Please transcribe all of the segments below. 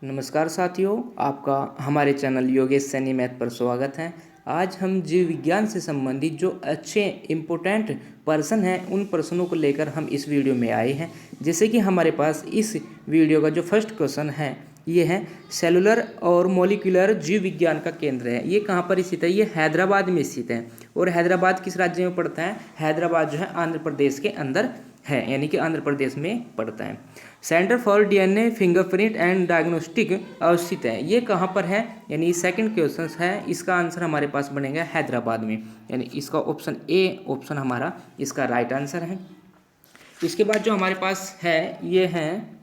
नमस्कार साथियों, आपका हमारे चैनल योगेश सैनी मैथ पर स्वागत है। आज हम जीव विज्ञान से संबंधित जो अच्छे इम्पोर्टेंट प्रश्न हैं उन प्रश्नों को लेकर हम इस वीडियो में आए हैं। जैसे कि हमारे पास इस वीडियो का जो फर्स्ट क्वेश्चन है ये है सेलुलर और मॉलिक्यूलर जीव विज्ञान का केंद्र है। ये कहाँ पर स्थित है? ये हैदराबाद में स्थित है। और हैदराबाद किस राज्य में पड़ता है? हैदराबाद जो है आंध्र प्रदेश के अंदर है, यानी कि आंध्र प्रदेश में पड़ता है। Centre for DNA fingerprint and diagnostic अवस्थित है। ये कहाँ पर है? यानी सेकंड क्वेश्चन है, इसका आंसर हमारे पास बनेगा हैदराबाद में, यानी इसका ऑप्शन ए ऑप्शन हमारा इसका राइट आंसर है। इसके बाद जो हमारे पास है ये है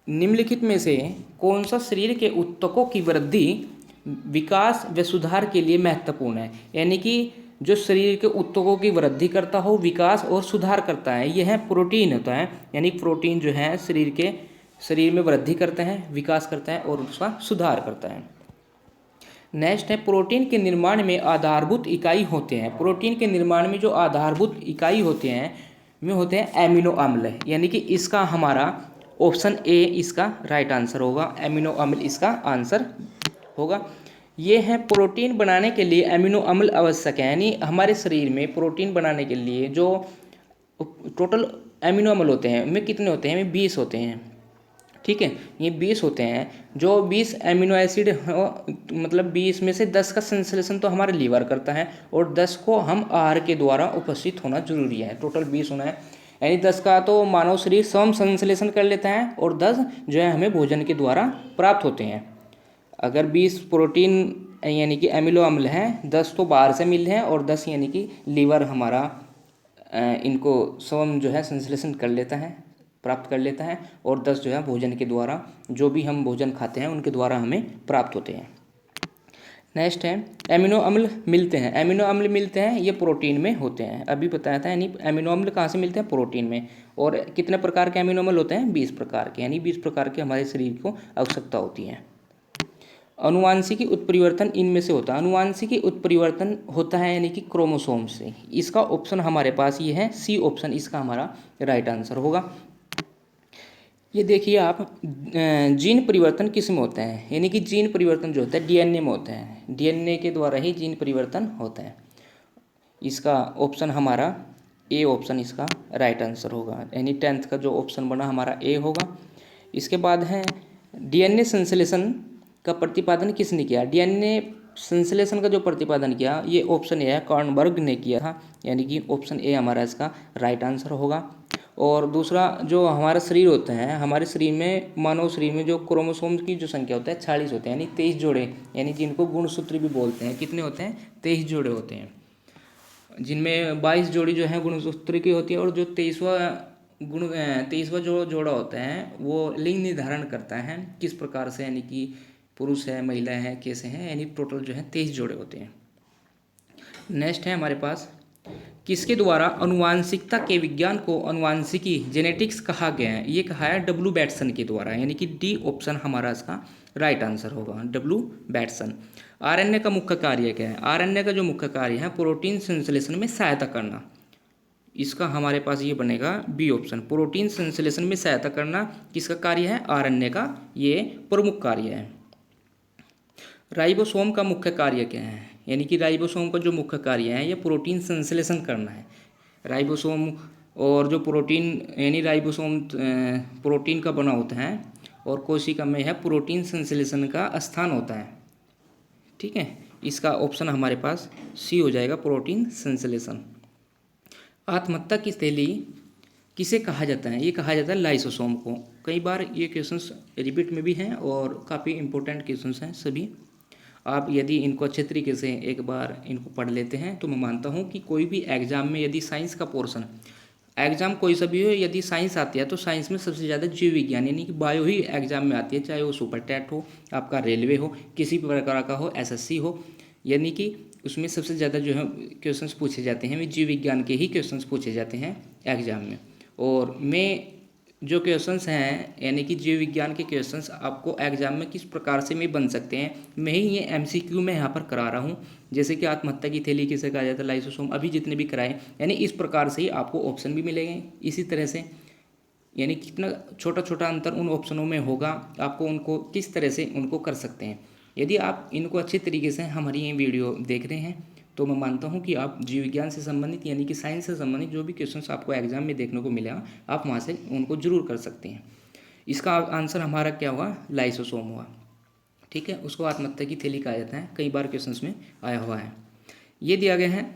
निम्नलिखित में से कौन सा शरीर के ऊतकों की वृद्धि, विकास व सुधार के लिए महत्वपूर्ण है? यानी कि जो शरीर के ऊतकों की वृद्धि करता हो, विकास और सुधार करता है, यह है प्रोटीन होता है। यानी प्रोटीन जो है शरीर में वृद्धि करते हैं, विकास करता है और उसका सुधार करता है। नेक्स्ट है प्रोटीन के निर्माण में आधारभूत इकाई होते हैं। प्रोटीन के निर्माण में जो आधारभूत इकाई होते हैं में होते हैं एमिनो अम्ल, यानी कि इसका हमारा ऑप्शन ए इसका राइट आंसर होगा। एमिनो अम्ल इसका आंसर होगा। ये है प्रोटीन बनाने के लिए एमिनो अम्ल आवश्यक है। यानी हमारे शरीर में प्रोटीन बनाने के लिए जो टोटल एमिनो अम्ल होते हैं उनमें कितने होते हैं? 20 होते हैं। ठीक है, ये 20 होते हैं। जो 20 एमिनो एसिड मतलब 20 में से 10 का संश्लेषण तो हमारा लीवर करता है और 10 को हम आहार के द्वारा उपस्थित होना जरूरी है। टोटल 20 होना है, यानी 10 का तो मानव शरीर स्वयं संश्लेषण कर लेता है और 10 जो है हमें भोजन के द्वारा प्राप्त होते हैं। अगर 20 प्रोटीन यानी कि एमिनो अम्ल हैं, 10 तो बाहर से मिल हैं और 10 यानी कि लीवर हमारा इनको स्वयं जो है संश्लेषण कर लेता है, प्राप्त कर लेता है, और 10 जो है भोजन के द्वारा, जो भी हम भोजन खाते हैं उनके द्वारा हमें प्राप्त होते हैं। नेक्स्ट है एमिनो अम्ल मिलते हैं। एमिनो अम्ल मिलते हैं ये प्रोटीन में होते हैं, अभी बताया था। यानी एमिनो अम्ल कहाँ से मिलते हैं? प्रोटीन में। और कितने प्रकार के एमिनो अम्ल होते हैं? 20 प्रकार के, यानी 20 प्रकार के हमारे शरीर को आवश्यकता होती है। अनुवांशिकी उत्परिवर्तन इनमें से होता है। अनुवांशिकी उत्परिवर्तन होता है यानी कि क्रोमोसोम से। इसका ऑप्शन हमारे पास ये है सी ऑप्शन इसका हमारा राइट आंसर होगा। ये देखिए आप, जीन परिवर्तन किस में होते हैं? यानी कि जीन परिवर्तन जो होता है डीएनए में होता है। डीएनए के द्वारा ही जीन परिवर्तन होता है। इसका ऑप्शन हमारा ए ऑप्शन इसका राइट आंसर होगा, यानी 10th का जो ऑप्शन बना हमारा ए होगा। इसके बाद है डीएनए संश्लेषण का प्रतिपादन किसने किया? डीएनए संश्लेषण का जो प्रतिपादन किया ये ऑप्शन ए है, कार्नबर्ग ने किया था, यानी कि ऑप्शन ए हमारा इसका राइट आंसर होगा। और दूसरा जो हमारा शरीर होता है, हमारे शरीर में, मानव शरीर में जो क्रोमोसोम्स की जो संख्या होता है 46 होते हैं, यानी 23 जोड़े, यानी जिनको गुणसूत्र भी बोलते हैं। कितने होते हैं? 23 जोड़े होते हैं, जिनमें 22 जोड़ी जो है गुणसूत्र की होती है, और जो 23वां जो जोड़ा होता है वो लिंग निर्धारण करता है किस प्रकार से, यानी कि पुरुष है, महिला है, कैसे हैं, यानी टोटल जो है 23 जोड़े होते हैं। नेक्स्ट है हमारे पास, किसके द्वारा अनुवांशिकता के विज्ञान को अनुवांशिकी जेनेटिक्स कहा गया है? ये कहा है डब्ल्यू बैटसन के द्वारा, यानी कि डी ऑप्शन हमारा इसका राइट आंसर होगा, डब्ल्यू बैटसन। आरएनए का मुख्य कार्य क्या है? आरएनए का जो मुख्य कार्य है प्रोटीन संश्लेषण में सहायता करना। इसका हमारे पास ये बनेगा बी ऑप्शन, प्रोटीन संश्लेषण में सहायता करना किसका कार्य है? आरएनए का ये प्रमुख कार्य है। राइबोसोम का मुख्य कार्य क्या है? यानी कि राइबोसोम का जो मुख्य कार्य है ये प्रोटीन संश्लेषण करना है। राइबोसोम और जो प्रोटीन, यानी राइबोसोम प्रोटीन का बना होता है और कोशिका में है प्रोटीन संश्लेषण का स्थान होता है। ठीक है, इसका ऑप्शन हमारे पास सी हो जाएगा, प्रोटीन संश्लेषण। आत्महत्या की थैली किसे कहा जाता है? ये कहा जाता है लाइसोसोम को। कई बार ये क्वेश्चंस रिपीट में भी हैं और काफ़ी इंपॉर्टेंट क्वेश्चंस हैं सभी। आप यदि इनको अच्छे तरीके से एक बार इनको पढ़ लेते हैं तो मैं मानता हूँ कि कोई भी एग्जाम में यदि साइंस का पोर्शन, एग्जाम कोई सा भी हो, यदि साइंस आती है तो साइंस में सबसे ज़्यादा जीव विज्ञान यानी कि बायो ही एग्जाम में आती है, चाहे वो सुपर टेट हो, आपका रेलवे हो, किसी भी प्रकार का हो, एसएससी हो, यानी कि उसमें सबसे ज़्यादा जो है क्वेश्चंस पूछे जाते हैं वे जीव विज्ञान के ही क्वेश्चंस पूछे जाते हैं एग्जाम में। और मैं जो क्वेश्चंस हैं यानी कि जीव विज्ञान के क्वेश्चंस आपको एग्जाम में किस प्रकार से में बन सकते हैं, मैं ही ये एमसीक्यू में यहाँ पर करा रहा हूँ। जैसे कि आत्महत्या की थैली किसे कहा जाता है? लाइसोसोम। अभी जितने भी कराए, यानी इस प्रकार से ही आपको ऑप्शन भी मिलेंगे। इसी तरह से यानी कितना छोटा छोटा अंतर उन ऑप्शनों में होगा, आपको उनको किस तरह से उनको कर सकते हैं। यदि आप इनको अच्छे तरीके से हमारी ये वीडियो देख रहे हैं तो मैं मानता हूँ कि आप जीव विज्ञान से संबंधित यानी कि साइंस से संबंधित जो भी क्वेश्चंस आपको एग्जाम में देखने को मिलेगा आप वहाँ से उनको जरूर कर सकते हैं। इसका आंसर हमारा क्या हुआ, लाइसोसोम हुआ। ठीक है, उसको आत्महत्या की थैली कहा जाता है, कई बार क्वेश्चंस में आया हुआ है। ये दिया गया है,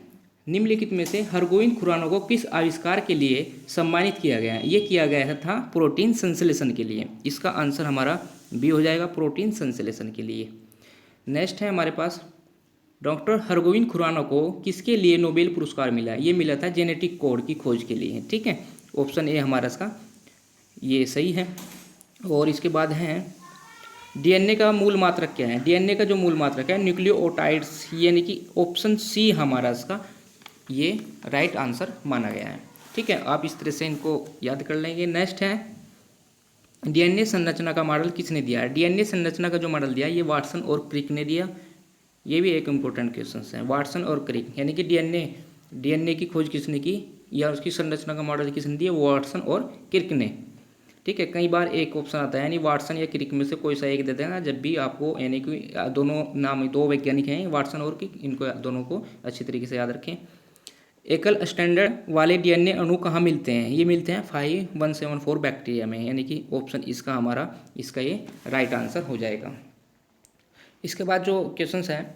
निम्नलिखित में से हरगोविंद खुराना को किस आविष्कार के लिए सम्मानित किया गया है। ये किया गया था प्रोटीन संश्लेषण के लिए। इसका आंसर हमारा बी हो जाएगा, प्रोटीन संश्लेषण के लिए। नेक्स्ट है हमारे पास, डॉक्टर हरगोविंद खुराना को किसके लिए नोबेल पुरस्कार मिला। ये मिला था जेनेटिक कोड की खोज के लिए। ठीक है, ऑप्शन ए हमारा इसका ये सही है। और इसके बाद है डीएनए का मूल मात्रक क्या है। डीएनए का जो मूल मात्रक है न्यूक्लियोटाइड्स, यानी कि ऑप्शन सी हमारा इसका ये राइट आंसर माना गया है। ठीक है, आप इस तरह से इनको याद कर लेंगे। नेक्स्ट है डीएनए संरचना का मॉडल किसने दिया है। डीएनए संरचना का जो मॉडल दिया ये वाटसन और क्रिक ने दिया। ये भी एक इम्पोर्टेंट क्वेश्चन है, वाटसन और क्रिक, यानी कि डीएनए की खोज किसने की या उसकी संरचना का मॉडल किसने दिया, वाटसन और क्रिक ने। ठीक है, कई बार एक ऑप्शन आता है यानी वाटसन या क्रिक में से कोई सा एक दे देना जब भी आपको, यानी कि दोनों नाम दो वैज्ञानिक हैं वाटसन और क्रिक, इनको दोनों को अच्छी तरीके से याद रखें। एकल स्टैंडर्ड वाले डीएनए अणु कहाँ मिलते हैं। ये मिलते हैं 5174 बैक्टीरिया में, यानी कि ऑप्शन इसका हमारा इसका ये राइट आंसर हो जाएगा। इसके बाद जो क्वेश्चन है,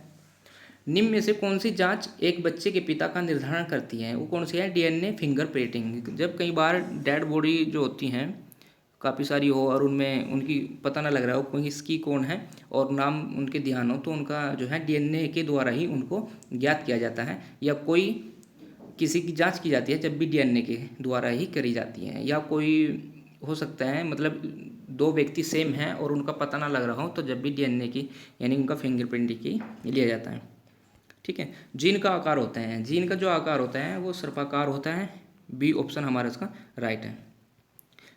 निम्न में से कौन सी जांच एक बच्चे के पिता का निर्धारण करती है। वो कौन सी है, डीएनए फिंगरप्रिंटिंग। जब कई बार डेड बॉडी जो होती हैं काफ़ी सारी हो और उनमें उनकी पता ना लग रहा हो कोई किसकी कौन है और नाम उनके ध्यान हो, तो उनका जो है डीएनए के द्वारा ही उनको ज्ञात किया जाता है। या कोई किसी की जांच की जाती है जब भी डीएनए के द्वारा ही करी जाती है। या कोई हो सकता है मतलब दो व्यक्ति सेम हैं और उनका पता ना लग रहा हो, तो जब भी डीएनए की यानी उनका फिंगरप्रिंट की लिया जाता है। ठीक है, जीन का आकार होता है, जीन का जो आकार होता है वो सर्पाकार होता है। बी ऑप्शन हमारा इसका राइट है,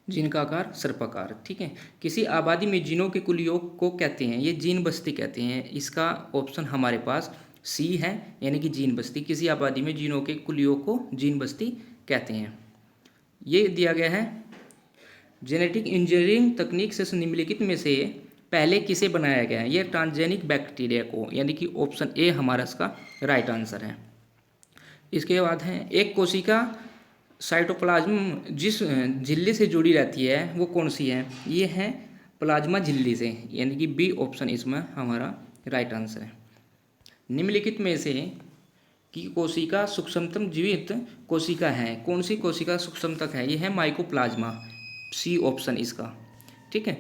जीन का आकार सर्पाकार। ठीक है, किसी आबादी में जीनों के कुल योग को कहते हैं, ये जीन बस्ती कहते हैं। इसका ऑप्शन हमारे पास सी है, यानी कि जीन बस्ती। किसी आबादी में जीनों के कुल योग को जीन बस्ती कहते हैं। ये दिया गया है, जेनेटिक इंजीनियरिंग तकनीक से निम्नलिखित में से पहले किसे बनाया गया है। ये ट्रांसजेनिक बैक्टीरिया को, यानी कि ऑप्शन ए हमारा इसका राइट आंसर है। इसके बाद है, एक कोशिका साइटोप्लाज्म जिस झिल्ली से जुड़ी रहती है वो कौन सी है। ये है प्लाज्मा झिल्ली से, यानी कि बी ऑप्शन इसमें हमारा राइट आंसर है। निम्नलिखित में से कि कोशिका सूक्ष्मतम जीवित कोशिका है, कौन सी कोशिका सूक्ष्म तक है। ये है माइकोप्लाज्मा, सी ऑप्शन इसका। ठीक है,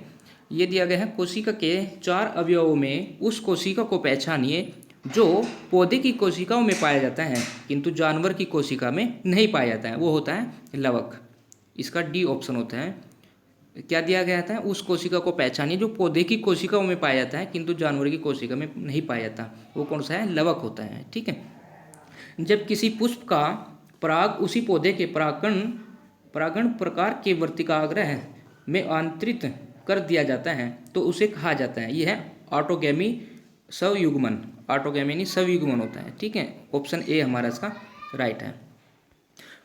ये दिया गया है, कोशिका के 4 अवयवों में उस कोशिका को पहचानिए जो पौधे की कोशिकाओं में पाया जाता है किंतु जानवर की कोशिका में नहीं पाया जाता है। वो होता है लवक, इसका डी ऑप्शन होता है। क्या दिया गया था, उस कोशिका को पहचानिए जो पौधे की कोशिकाओं में पाया जाता है किंतु जानवर की कोशिका में नहीं पाया जाता। वो कौन सा है, लवक होता है। ठीक है, जब किसी पुष्प का पराग उसी पौधे के परागण प्रकार के वर्तिकाग्र में आंतरित कर दिया जाता है तो उसे कहा जाता है, यह है ऑटोगैमी सवयुग्मन। ऑटोगैमी यानी सवयुग्मन होता है। ठीक है, ऑप्शन ए हमारा इसका राइट है।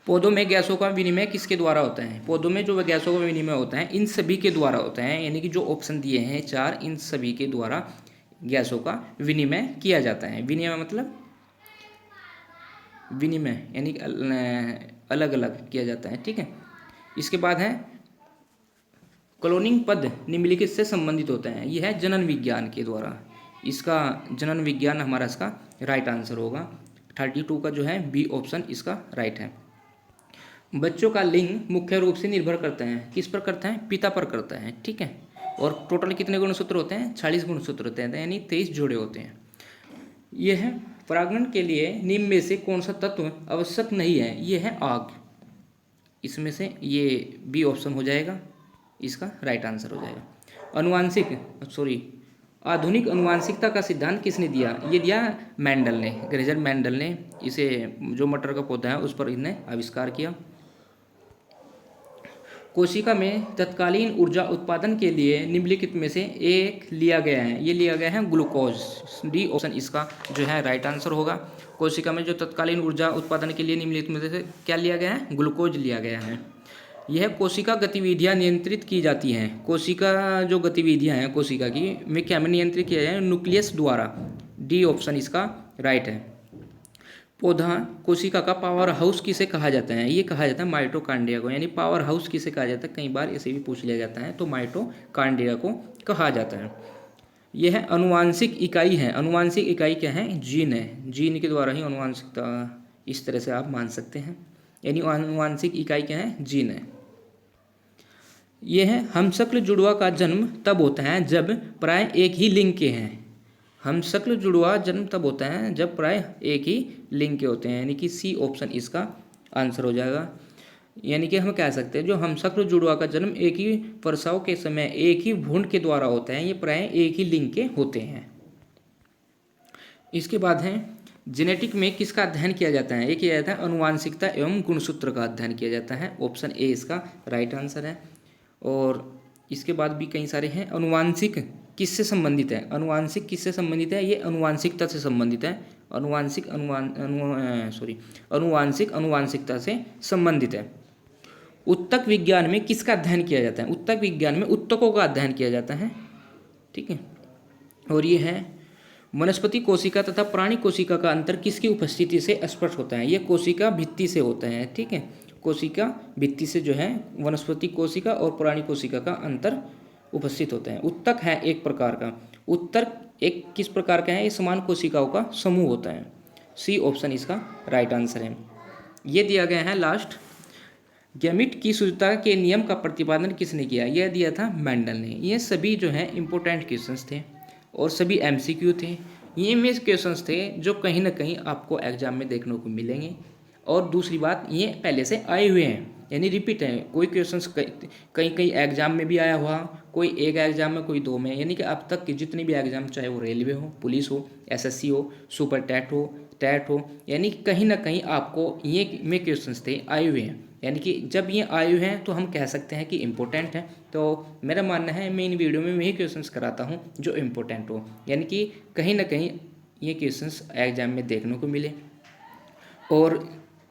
पौधों में गैसों का विनिमय किसके द्वारा होता है। पौधों में जो गैसों का विनिमय होता है इन सभी के द्वारा होता है, यानी कि जो ऑप्शन दिए हैं 4, इन सभी के द्वारा गैसों का विनिमय किया जाता है। विनिमय मतलब विनिमय यानी अलग अलग किया जाता है। ठीक है, इसके बाद है क्लोनिंग पद निम्नलिखित से संबंधित होता है। यह है जनन विज्ञान के द्वारा। इसका जनन विज्ञान हमारा इसका राइट आंसर होगा। 32 का जो है बी ऑप्शन इसका राइट है। बच्चों का लिंग मुख्य रूप से निर्भर करता है, किस पर करता है, पिता पर करता है। ठीक है, और टोटल कितने गुणसूत्र होते हैं, 40 गुणसूत्र होते हैं, यानी 23 जोड़े होते हैं। यह है परागण के लिए निम्न में से कौन सा तत्व आवश्यक नहीं है। यह है आग। इसमें से ये बी ऑप्शन हो जाएगा, इसका राइट आंसर हो जाएगा। आधुनिक अनुवांशिकता का सिद्धांत किसने दिया। ये दिया मेंडल ने, ग्रेगर मेंडल ने। इसे जो मटर का पौधा है उस पर इन्हें आविष्कार किया। कोशिका में तत्कालीन ऊर्जा उत्पादन के लिए निम्नलिखित में से एक लिया गया है। ये लिया गया है ग्लूकोज, डी ऑप्शन इसका जो है राइट आंसर होगा। कोशिका में जो तत्कालीन ऊर्जा उत्पादन के लिए निम्नलिखित में से क्या लिया गया है, ग्लूकोज लिया गया है। यह कोशिका गतिविधियाँ नियंत्रित की जाती हैं। कोशिका जो गतिविधियाँ हैं कोशिका की में क्या में नियंत्रित किया जाए? न्यूक्लियस द्वारा। डी ऑप्शन इसका राइट है। पौधा कोशिका का पावर हाउस किसे कहा जाता है? ये कहा जाता है माइटोकांड्रिया को। यानी पावर हाउस किसे कहा जाता है? कई बार इसे भी पूछ लिया जाता है, तो माइटोकांड्रिया को कहा जाता है। यह अनुवांशिक इकाई है। अनुवांशिक इकाई क्या है? जीन है। जीन के द्वारा ही अनुवांशिकता, इस तरह से आप मान सकते हैं। यानी अनुवांशिक इकाई क्या है? जीन है। यह हमशक्ल जुड़वा का जन्म तब होता है जब प्राय एक ही लिंग के हैं। हमशक्ल जुड़वा जन्म तब होता है जब प्राय एक ही लिंग के होते हैं। यानी कि सी ऑप्शन इसका आंसर हो जाएगा। यानी कि हम कह सकते हैं जो हमशक्ल जुड़वा का जन्म एक ही प्रसव के समय एक ही भ्रूण के द्वारा होता है, ये प्राय एक ही लिंग के होते हैं। इसके बाद है जेनेटिक में किसका अध्ययन किया जाता है? ये किया जाता है अनुवांशिकता एवं गुणसूत्र का अध्ययन किया जाता है। ऑप्शन ए इसका राइट आंसर है। और इसके बाद भी कई सारे हैं। अनुवांशिक किससे संबंधित है? अनुवांशिक किससे संबंधित है? ये अनुवांशिकता से संबंधित है। अनुवांशिक अनुवांशिकता से संबंधित है। उत्तक विज्ञान में किसका अध्ययन किया जाता है? उत्तक विज्ञान में उत्तकों का अध्ययन किया जाता है। ठीक है। और ये है वनस्पति कोशिका तथा प्राणी कोशिका का अंतर किसकी उपस्थिति से स्पष्ट होता है? ये कोशिका भित्ति से होता है। ठीक है। कोशिका भित्ति से जो है वनस्पति कोशिका और प्राणी कोशिका का अंतर उपस्थित होता है। उत्तक है एक प्रकार का। उत्तक एक किस प्रकार का है? ये समान कोशिकाओं का समूह होता है। सी ऑप्शन इसका राइट आंसर है। ये दिया गया है लास्ट। गैमीट की शुद्धता के नियम का प्रतिपादन किसने किया? यह दिया था मेंडल ने। ये सभी जो है इंपॉर्टेंट क्वेश्चंस थे और सभी एमसीक्यू थे। ये में क्वेश्चंस थे जो कहीं ना कहीं आपको एग्जाम में देखने को मिलेंगे। और दूसरी बात, ये पहले से आए हुए हैं, यानी रिपीट है। कोई क्वेश्चंस कई एग्जाम में भी आया हुआ, कोई एक एग्जाम में, कोई दो में। यानी कि अब तक के जितने भी एग्जाम, चाहे वो रेलवे हो, पुलिस हो, एसएससी हो, सुपर टैट हो, यानी कि कहीं ना कहीं आपको ये में क्वेश्चंस थे आए हुए हैं। यानी कि जब ये आए हुए हैं तो हम कह सकते हैं कि इम्पोर्टेंट है। तो मेरा मानना है मैं इन वीडियो में वही क्वेश्चंस कराता हूँ जो इम्पोर्टेंट हो, यानी कि कहीं ना कहीं ये क्वेश्चंस एग्जाम में देखने को मिले। और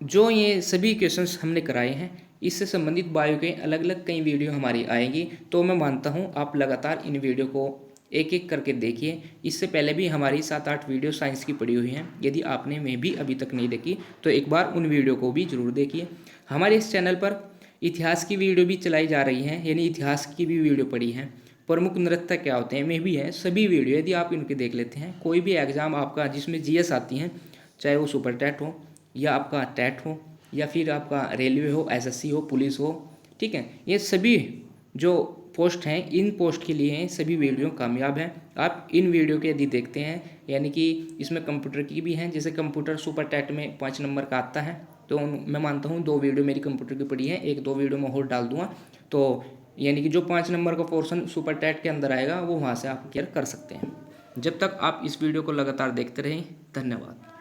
जो ये सभी क्वेश्चंस हमने कराए हैं, इससे संबंधित बायो के अलग अलग कई वीडियो हमारी आएंगी। तो मैं मानता हूँ आप लगातार इन वीडियो को एक एक करके देखिए। इससे पहले भी हमारी 7-8 वीडियो साइंस की पड़ी हुई हैं। यदि आपने में भी अभी तक नहीं देखी तो एक बार उन वीडियो को भी जरूर देखिए। हमारे इस चैनल पर इतिहास की वीडियो भी चलाई जा रही हैं, यानी इतिहास की भी वीडियो पड़ी है। प्रमुख नृत्य क्या होते हैं में भी है, सभी वीडियो यदि आप इनके देख लेते हैं, कोई भी एग्जाम आपका जिसमें जीएस आती हैं, चाहे वो सुपर टैट हो या आपका टैट हो या फिर आपका रेलवे हो, एसएससी हो, पुलिस हो, ठीक है, ये सभी जो पोस्ट हैं इन पोस्ट के लिए हैं, सभी वीडियो कामयाब हैं। आप इन वीडियो के यदि देखते हैं, यानी कि इसमें कंप्यूटर की भी हैं, जैसे कंप्यूटर सुपर टैट में 5 नंबर का आता है, तो मैं मानता हूँ 2 वीडियो मेरी कंप्यूटर की पड़ी है, 1-2 वीडियो मैं और डाल दूंगा, तो यानी कि जो 5 नंबर का पोर्शन सुपर टैट के अंदर आएगा वो वहाँ से आप क्लियर कर सकते हैं। जब तक आप इस वीडियो को लगातार देखते रहें, धन्यवाद।